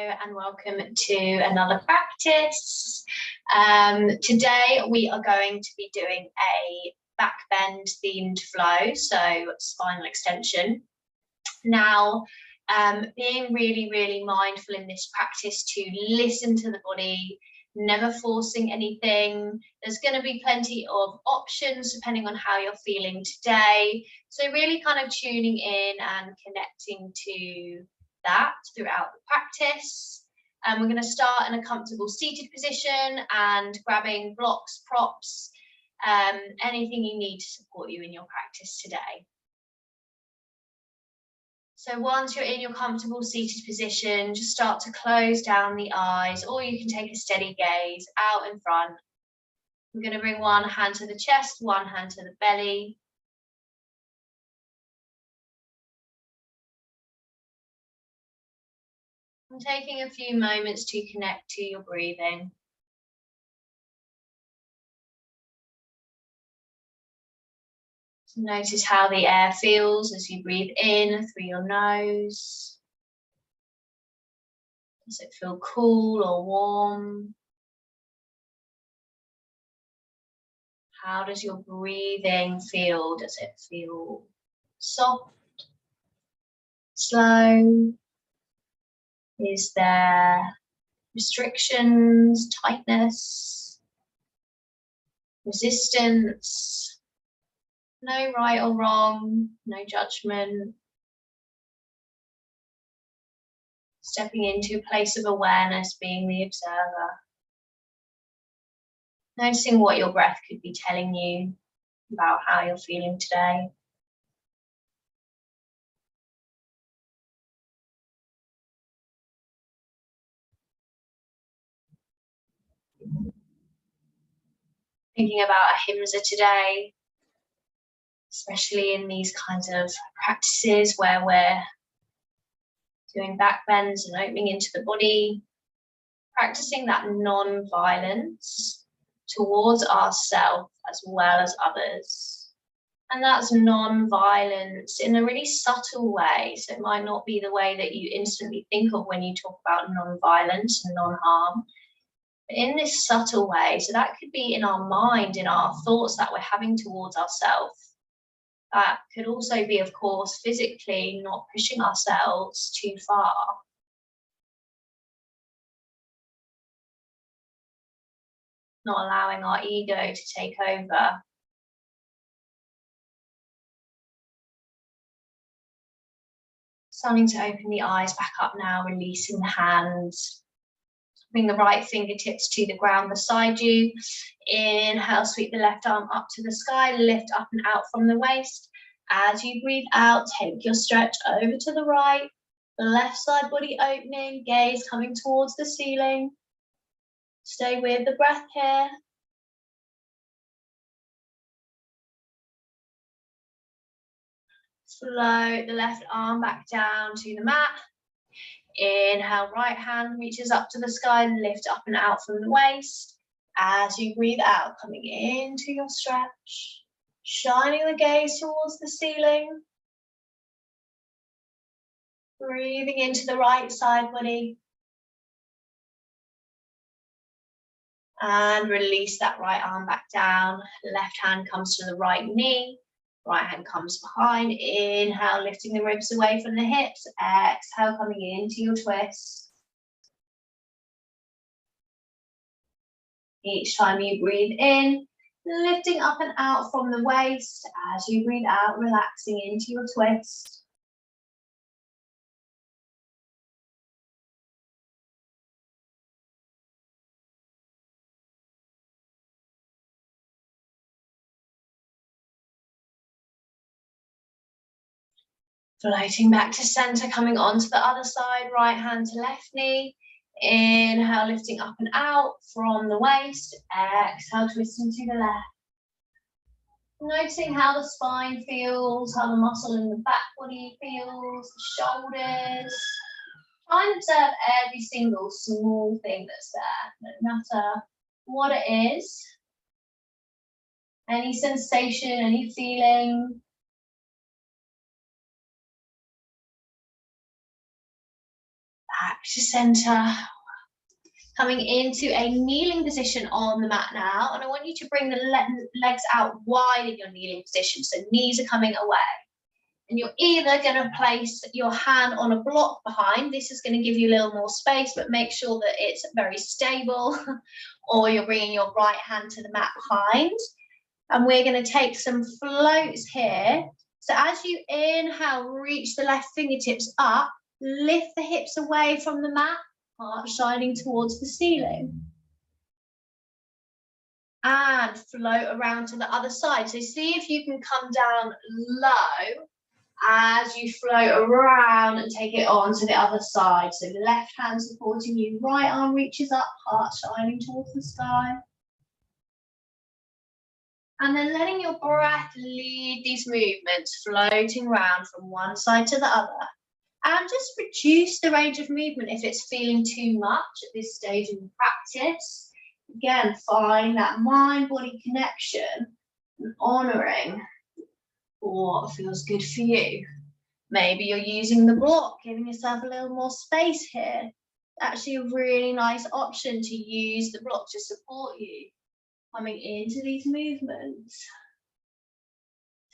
and welcome to another practice. Today we are going to be doing a back bend themed flow, so spinal extension. Now, being really mindful in this practice to listen to the body, never forcing anything. There's going to be plenty of options depending on how you're feeling today. So really kind of tuning in and connecting to that throughout the practice. We're going to start in a comfortable seated position and grabbing blocks, props, anything you need to support you in your practice today. So once you're in your comfortable seated position, just start to close down the eyes, or you can take a steady gaze out in front. We're going to bring one hand to the chest, one hand to the belly. And taking a few moments to connect to your breathing. Notice how the air feels as you breathe in through your nose. Does it feel cool or warm? How does your breathing feel? Does it feel soft, slow? Is there restrictions, tightness, resistance? No right or wrong, no judgment. Stepping into a place of awareness, being the observer. Noticing what your breath could be telling you about how you're feeling today. Thinking about Ahimsa today, especially in these kinds of practices where we're doing back bends and opening into the body, practicing that non-violence towards ourselves as well as others. And that's non-violence in a really subtle way. So it might not be the way that you instantly think of when you talk about non-violence and non-harm. But in this subtle way, so that could be in our mind, in our thoughts that we're having towards ourselves. That could also be, of course, physically not pushing ourselves too far. Not allowing our ego to take over. Starting to open the eyes back up now, releasing the hands. Bring the right fingertips to the ground beside you. Inhale, sweep the left arm up to the sky, lift up and out from the waist. As you breathe out, take your stretch over to the right. The left side body opening, gaze coming towards the ceiling. Stay with the breath here. Float the left arm back down to the mat. Inhale, right hand reaches up to the sky, lift up and out from the waist. As you breathe out, coming into your stretch, shining the gaze towards the ceiling. Breathing into the right side body. And release that right arm back down. Left hand comes to the right knee. Right hand comes behind. Inhale, lifting the ribs away from the hips. Exhale, coming into your twist. Each time you breathe in, lifting up and out from the waist. As you breathe out, relaxing into your twist. Floating back to center, coming onto the other side, right hand to left knee. Inhale, lifting up and out from the waist. Exhale, twisting to the left. Noticing how the spine feels, how the muscle in the back body feels, the shoulders. Try and observe every single small thing that's there, no matter what it is. Any sensation, any feeling. Back to center. Coming into a kneeling position on the mat now, and I want you to bring the legs out wide in your kneeling position, so knees are coming away. And you're either going to place your hand on a block behind, this is going to give you a little more space, but make sure that it's very stable, or you're bringing your right hand to the mat behind. And we're going to take some floats here. So as you inhale, reach the left fingertips up, lift the hips away from the mat, heart shining towards the ceiling. And float around to the other side. So see if you can come down low as you float around and take it on to the other side. So the left hand supporting you, right arm reaches up, heart shining towards the sky. And then letting your breath lead these movements, floating around from one side to the other. And just reduce the range of movement if it's feeling too much at this stage in the practice. Again, find that mind-body connection and honouring what feels good for you. Maybe you're using the block, giving yourself a little more space here. Actually a really nice option to use the block to support you. Coming into these movements.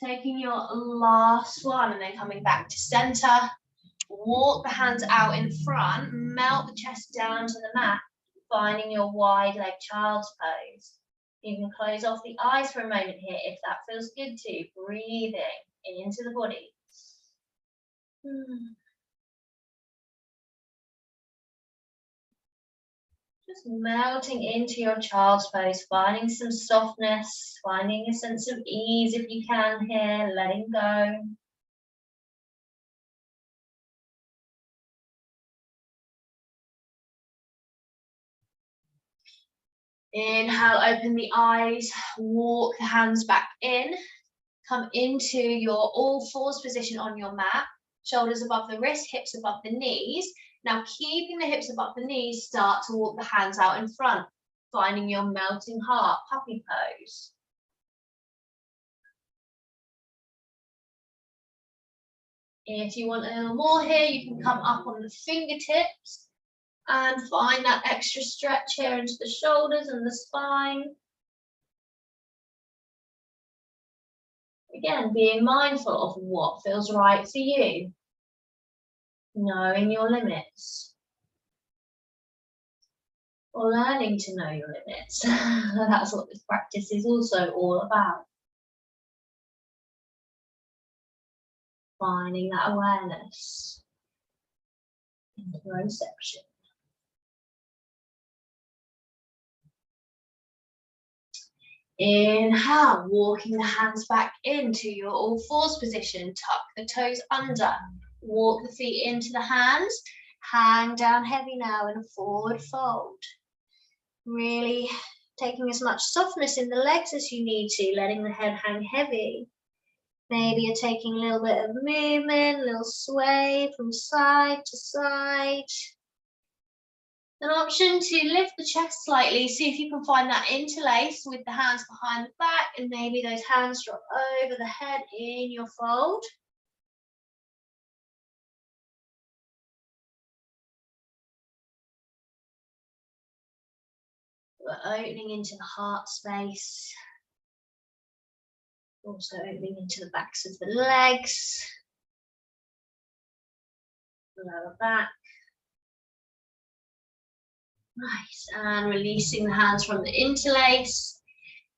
Taking your last one and then coming back to center. Walk the hands out in front, melt the chest down to the mat, finding your wide leg child's pose. You can close off the eyes for a moment here if that feels good too. Breathing into the body. Just melting into your child's pose, finding some softness, finding a sense of ease if you can here, letting go. Inhale, open the eyes, walk the hands back in, come into your all fours position on your mat, shoulders above the wrist, hips above the knees. Now keeping the hips above the knees, start to walk the hands out in front, finding your melting heart, puppy pose. If you want a little more here, you can come up on the fingertips and find that extra stretch here into the shoulders and the spine. Again, being mindful of what feels right for you. Knowing your limits. Or learning to know your limits. That's what this practice is also all about. Finding that awareness. Interoception. Inhale, walking the hands back into your all fours position. Tuck the toes under. Walk the feet into the hands. Hang down heavy now in a forward fold. Really taking as much softness in the legs as you need to, letting the head hang heavy. Maybe you're taking a little bit of movement, a little sway from side to side. An option to lift the chest slightly, see if you can find that interlace with the hands behind the back, and maybe those hands drop over the head in your fold. We're opening into the heart space. Also opening into the backs of the legs. Lower back. Nice, and releasing the hands from the interlace.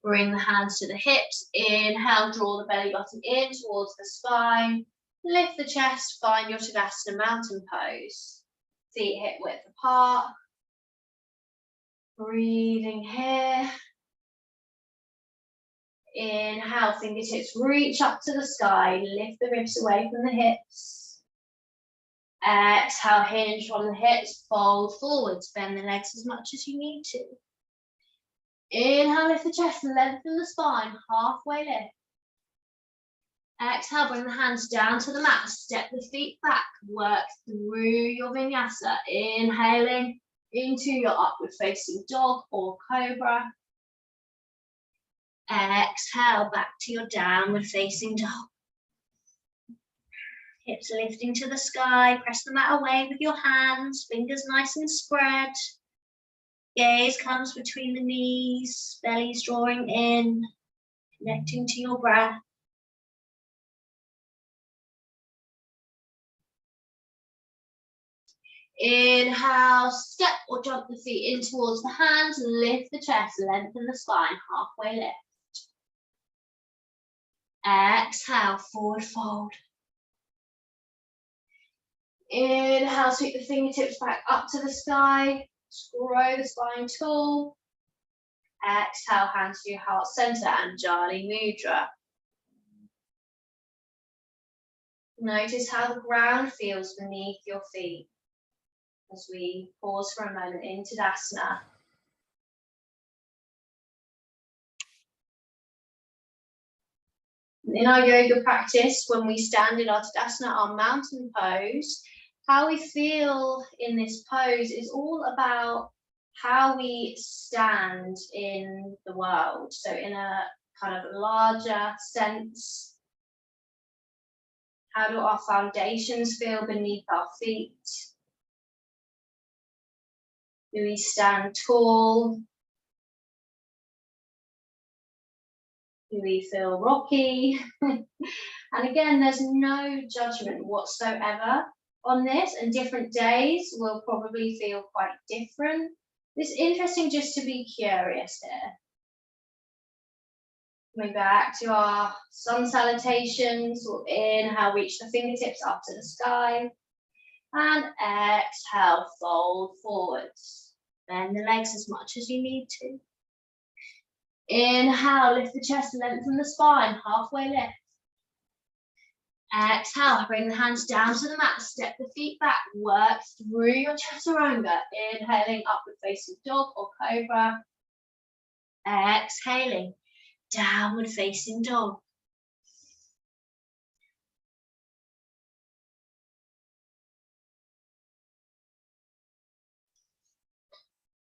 Bring the hands to the hips. Inhale, draw the belly button in towards the spine. Lift the chest, find your Tadasana mountain pose. Feet hip width apart. Breathing here. Inhale, fingertips reach up to the sky. Lift the ribs away from the hips. Exhale, hinge from the hips, fold forwards, bend the legs as much as you need to. Inhale, lift the chest, lengthen the spine, halfway lift. Exhale, bring the hands down to the mat, step the feet back, work through your vinyasa. Inhaling into your upward facing dog or cobra. Exhale, back to your downward facing dog. Hips lifting to the sky, press the mat away with your hands, fingers nice and spread. Gaze comes between the knees, belly's drawing in, connecting to your breath. Inhale, step or jump the feet in towards the hands, lift the chest, lengthen the spine, halfway lift. Exhale, forward fold. Inhale, sweep the fingertips back up to the sky, grow the spine tall. Exhale, hands to your heart center, Anjali Mudra. Notice how the ground feels beneath your feet as we pause for a moment in Tadasana. In our yoga practice, when we stand in our Tadasana, our mountain pose, how we feel in this pose is all about how we stand in the world. So in a kind of larger sense, how do our foundations feel beneath our feet? Do we stand tall? Do we feel rocky? And again, there's no judgment whatsoever on this, and different days will probably feel quite different. It's interesting just to be curious here. Coming back to our sun salutations, we'll inhale, reach the fingertips up to the sky, and exhale, fold forwards. Bend the legs as much as you need to. Inhale, lift the chest, lengthen the spine, halfway lift. Exhale, bring the hands down to the mat, step the feet back, work through your chaturanga. Inhaling, upward facing dog or cobra. Exhaling, downward facing dog.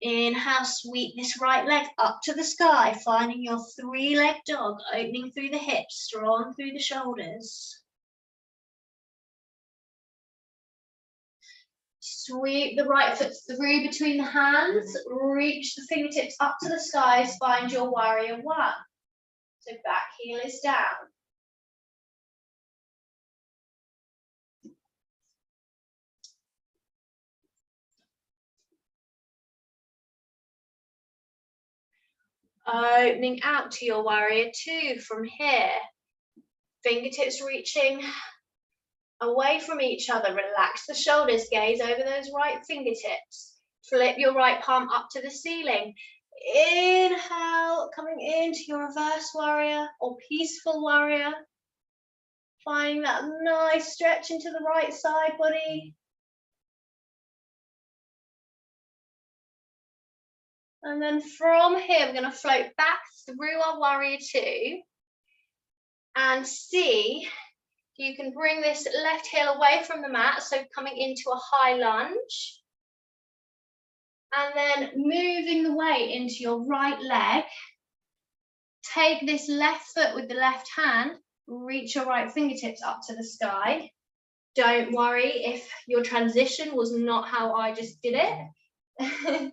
Inhale, sweep this right leg up to the sky, finding your three-leg dog, opening through the hips, strong through the shoulders. Sweep the right foot through between the hands, reach the fingertips up to the skies, find your warrior one. So back heel is down. Opening out to your warrior two from here. Fingertips reaching away from each other. Relax the shoulders, gaze over those right fingertips. Flip your right palm up to the ceiling. Inhale, coming into your reverse warrior or peaceful warrior. Finding that nice stretch into the right side body. And then from here, we're going to float back through our warrior two and see if you can bring this left heel away from the mat, so coming into a high lunge. And then moving the weight into your right leg. Take this left foot with the left hand, reach your right fingertips up to the sky. Don't worry if your transition was not how I just did it.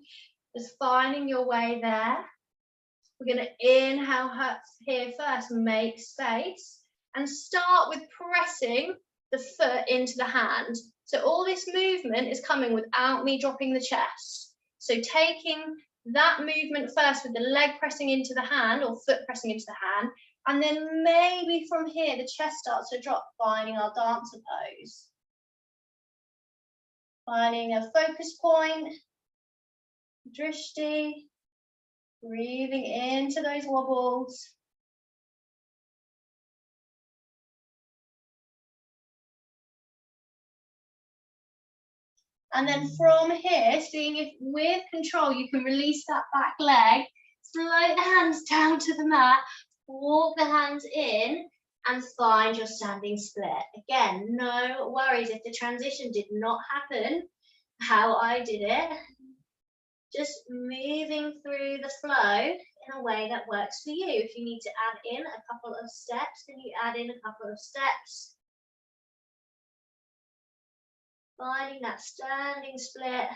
Just finding your way there. We're going to inhale here first, make space, and start with pressing the foot into the hand. So all this movement is coming without me dropping the chest. So taking that movement first with the leg pressing into the hand or foot pressing into the hand, and then maybe from here the chest starts to drop, finding our dancer pose. Finding a focus point, drishti, breathing into those wobbles. And then from here, seeing if with control you can release that back leg, float the hands down to the mat, walk the hands in, and find your standing split. Again, no worries if the transition did not happen how I did it. Just moving through the flow in a way that works for you. If you need to add in a couple of steps, then you add in a couple of steps. Finding that standing split.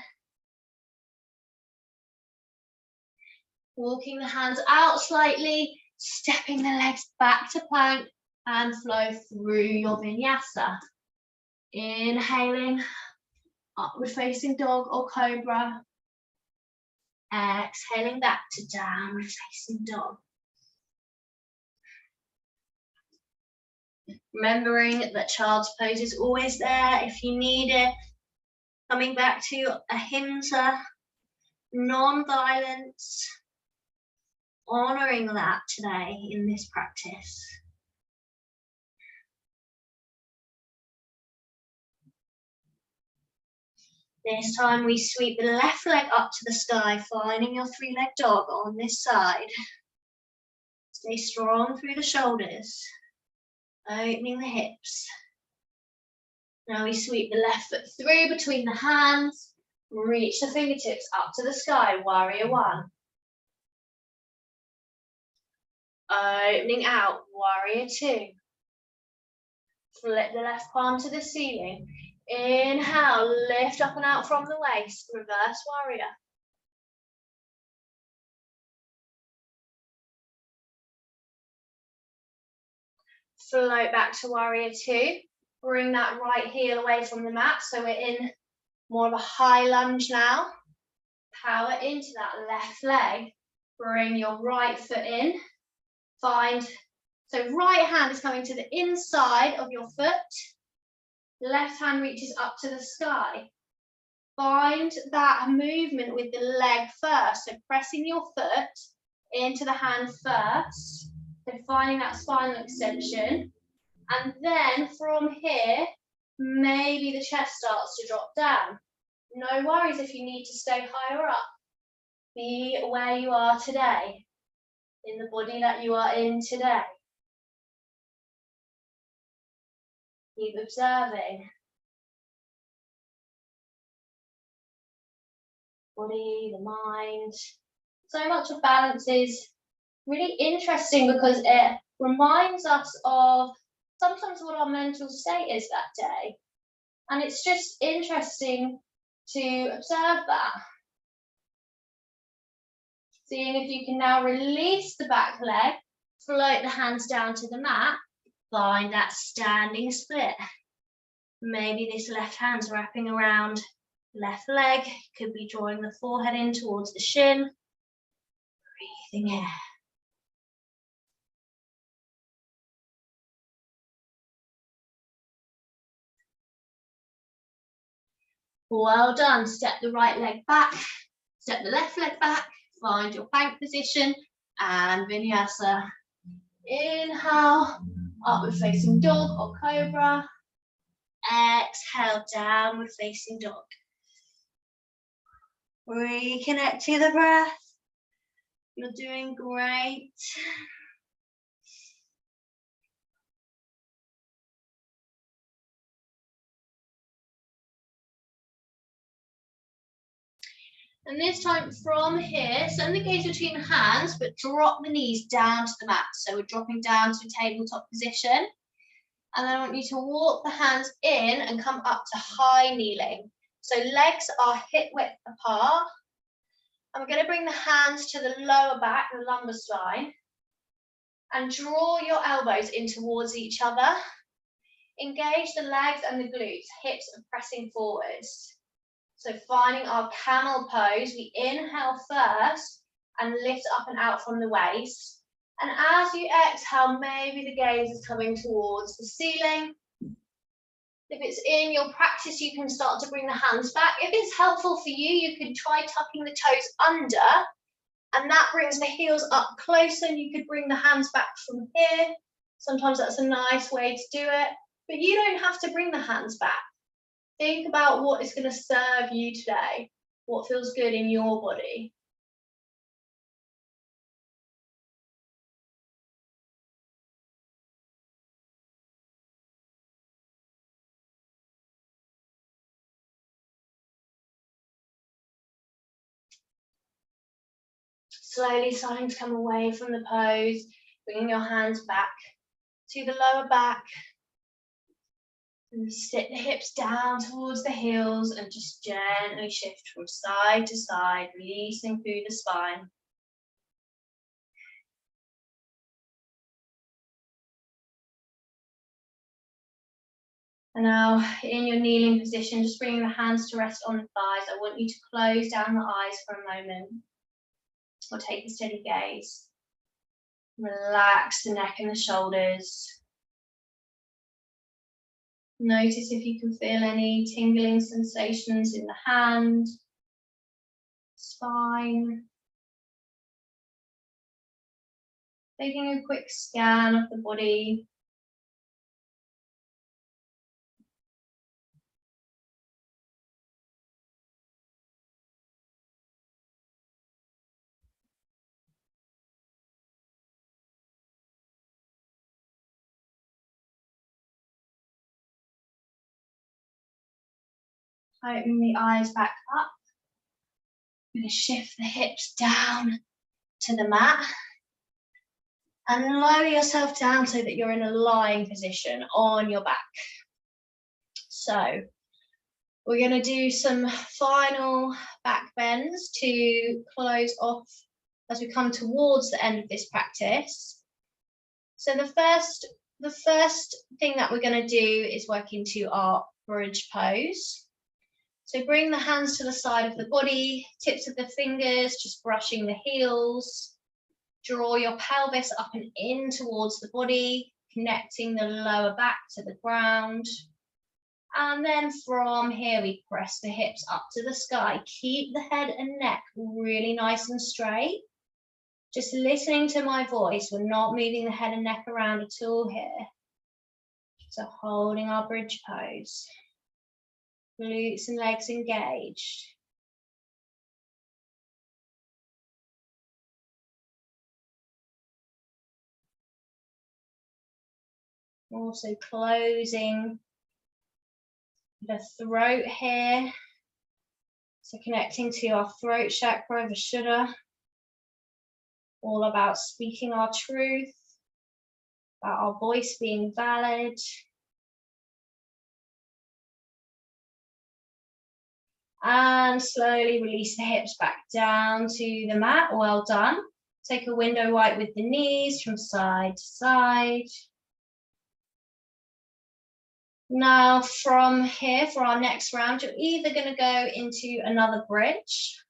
Walking the hands out slightly, stepping the legs back to plank and flow through your vinyasa. Inhaling, upward facing dog or cobra. Exhaling back to downward facing dog. Remembering that child's pose is always there if you need it. Coming back to Ahimsa, non-violence. Honouring that today in this practice. This time we sweep the left leg up to the sky, finding your three-leg dog on this side. Stay strong through the shoulders, opening the hips. Now we sweep the left foot through between the hands, reach the fingertips up to the sky, warrior one. Opening out, warrior two. Flip the left palm to the ceiling. Inhale, lift up and out from the waist, reverse warrior. Float back to warrior two. Bring that right heel away from the mat, so we're in more of a high lunge now. Power into that left leg. Bring your right foot in. So right hand is coming to the inside of your foot. Left hand reaches up to the sky. Find that movement with the leg first. So pressing your foot into the hand first. So finding that spinal extension. And then from here, maybe the chest starts to drop down. No worries if you need to stay higher up. Be where you are today, in the body that you are in today. Keep observing. Body, the mind. So much of balance is really interesting because it reminds us of sometimes what our mental state is that day. And it's just interesting to observe that. Seeing if you can now release the back leg, float the hands down to the mat, find that standing split. Maybe this left hand's wrapping around left leg, could be drawing the forehead in towards the shin. Breathing in. Well done. Step the right leg back, step the left leg back, find your plank position and vinyasa. Inhale, upward facing dog or cobra. Exhale, downward facing dog. Reconnect to the breath. You're doing great. And this time from here, send the gaze between the hands, but drop the knees down to the mat. So we're dropping down to tabletop position. And then I want you to walk the hands in and come up to high kneeling. So legs are hip width apart. And we're going to bring the hands to the lower back, the lumbar spine. And draw your elbows in towards each other. Engage the legs and the glutes, hips are pressing forwards. So finding our camel pose, we inhale first and lift up and out from the waist. And as you exhale, maybe the gaze is coming towards the ceiling. If it's in your practice, you can start to bring the hands back. If it's helpful for you, you can try tucking the toes under, and that brings the heels up closer, and you could bring the hands back from here. Sometimes that's a nice way to do it, but you don't have to bring the hands back. Think about what is going to serve you today, what feels good in your body. Slowly starting to come away from the pose, bringing your hands back to the lower back. And sit the hips down towards the heels and just gently shift from side to side, releasing through the spine. And now in your kneeling position, just bringing the hands to rest on the thighs. I want you to close down the eyes for a moment, or take a steady gaze. Relax the neck and the shoulders. Notice if you can feel any tingling sensations in the hand, spine. Taking a quick scan of the body. Open the eyes back up. I'm going to shift the hips down to the mat. And lower yourself down so that you're in a lying position on your back. So we're going to do some final back bends to close off as we come towards the end of this practice. So the first thing that we're going to do is work into our bridge pose. So bring the hands to the side of the body, tips of the fingers, just brushing the heels. Draw your pelvis up and in towards the body, connecting the lower back to the ground. And then from here, we press the hips up to the sky. Keep the head and neck really nice and straight. Just listening to my voice. We're not moving the head and neck around at all here. So holding our bridge pose. Glutes and legs engaged. Also closing the throat here. So connecting to our throat chakra, Vishuddha. All about speaking our truth, about our voice being valid. And slowly release the hips back down to the mat. Well done. Take a window wipe with the knees from side to side. Now from here, for our next round, you're either going to go into another bridge.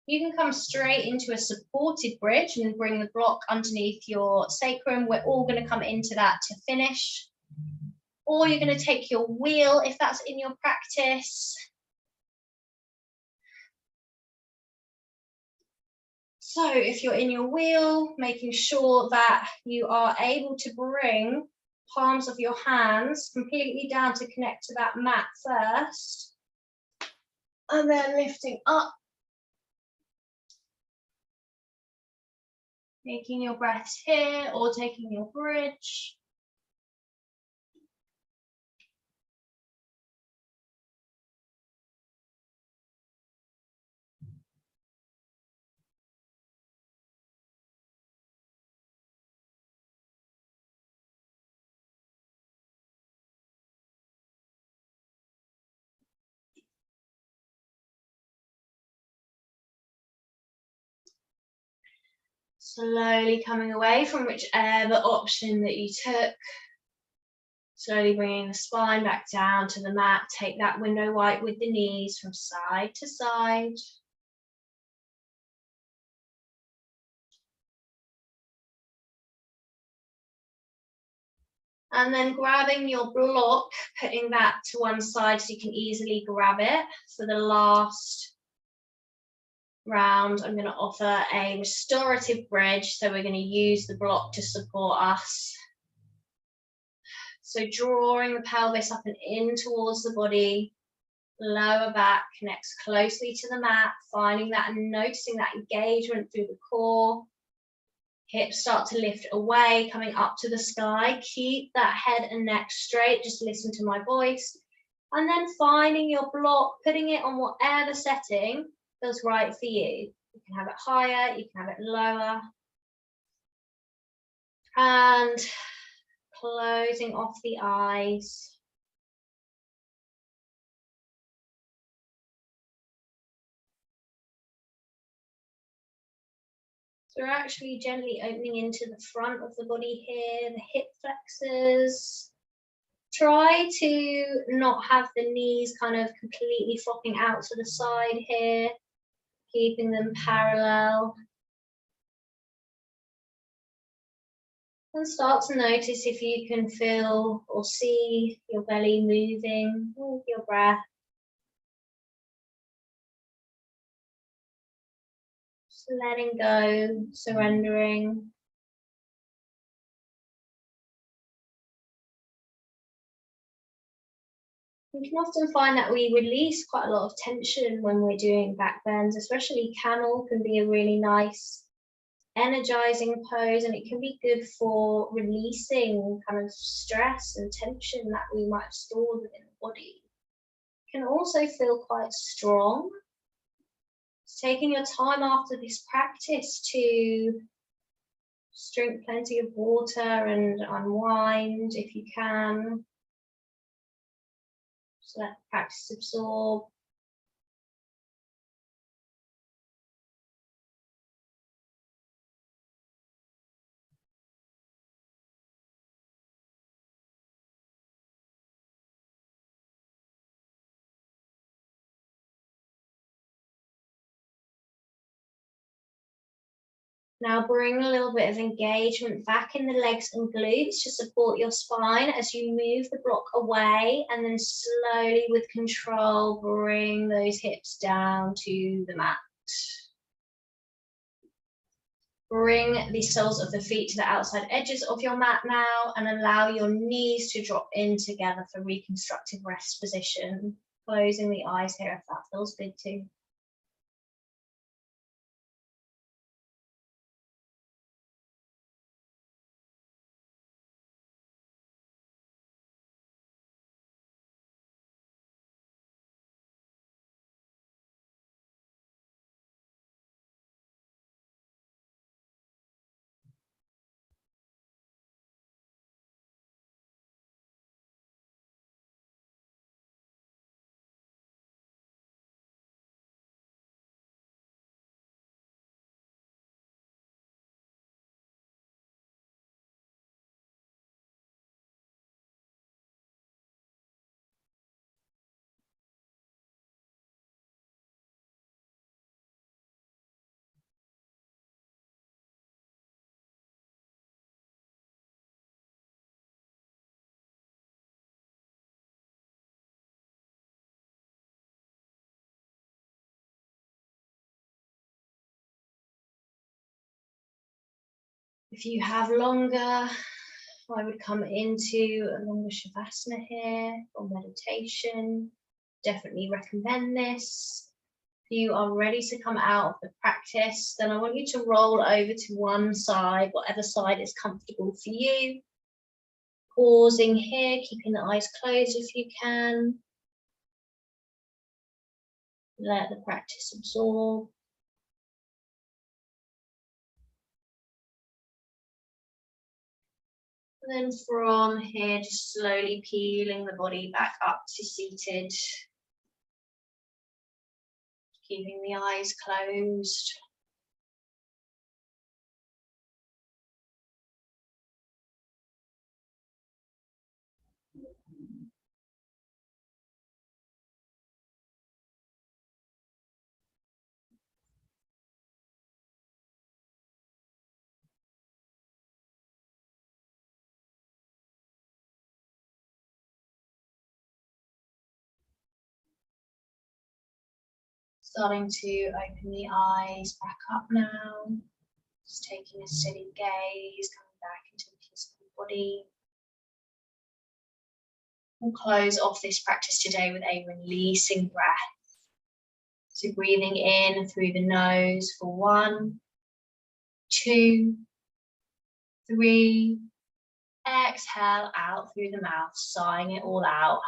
You can come straight into a supported bridge and bring the block underneath your sacrum. We're all going to come into that to finish. Or you're going to take your wheel if that's in your practice. So if you're in your wheel, making sure that you are able to bring palms of your hands completely down to connect to that mat first. And then lifting up. Taking your breaths here or taking your bridge. Slowly coming away from whichever option that you took. Slowly bringing the spine back down to the mat. Take that window wipe with the knees from side to side. And then grabbing your block, putting that to one side so you can easily grab it. For the last round, I'm going to offer a restorative bridge. So we're going to use the block to support us. So drawing the pelvis up and in towards the body, lower back connects closely to the mat, finding that and noticing that engagement through the core. Hips start to lift away, coming up to the sky. Keep that head and neck straight, just listen to my voice. And then finding your block, putting it on whatever setting feels right for you. You can have it higher, you can have it lower. And closing off the eyes. So we're actually gently opening into the front of the body here, the hip flexors. Try to not have the knees kind of completely flopping out to the side here, keeping them parallel. And start to notice if you can feel or see your belly moving with your breath. Just letting go, surrendering. We can often find that we release quite a lot of tension when we're doing back bends, especially camel can be a really nice energizing pose, and it can be good for releasing kind of stress and tension that we might have stored within the body. It can also feel quite strong. It's taking your time after this practice to just drink plenty of water and unwind if you can. Just let the practice absorb. Now bring a little bit of engagement back in the legs and glutes to support your spine as you move the block away, and then slowly with control bring those hips down to the mat. Bring the soles of the feet to the outside edges of your mat now, and allow your knees to drop in together for reconstructive rest position. Closing the eyes here if that feels good too. If you have longer, I would come into a longer shavasana here or meditation. Definitely recommend this. If you are ready to come out of the practice, then I want you to roll over to one side, whatever side is comfortable for you. Pausing here, keeping the eyes closed if you can. Let the practice absorb. And then from here, just slowly peeling the body back up to seated. Keeping the eyes closed. Starting to open the eyes back up now. Just taking a steady gaze, coming back into the physical body. We'll close off this practice today with a releasing breath. So breathing in through the nose for 1, 2, 3. Exhale out through the mouth, sighing it all out.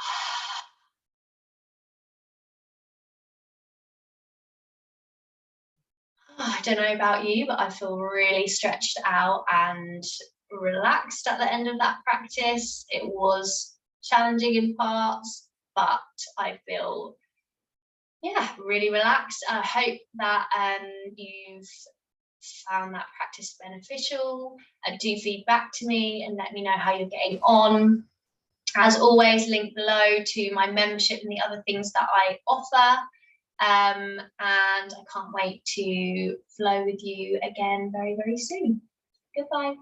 I don't know about you, but I feel really stretched out and relaxed at the end of that practice. It was challenging in parts, but I feel, yeah, really relaxed. I hope that you've found that practice beneficial. Do feedback to me and let me know how you're getting on. As always, link below to my membership and the other things that I offer. And I can't wait to flow with you again very, very soon. Goodbye.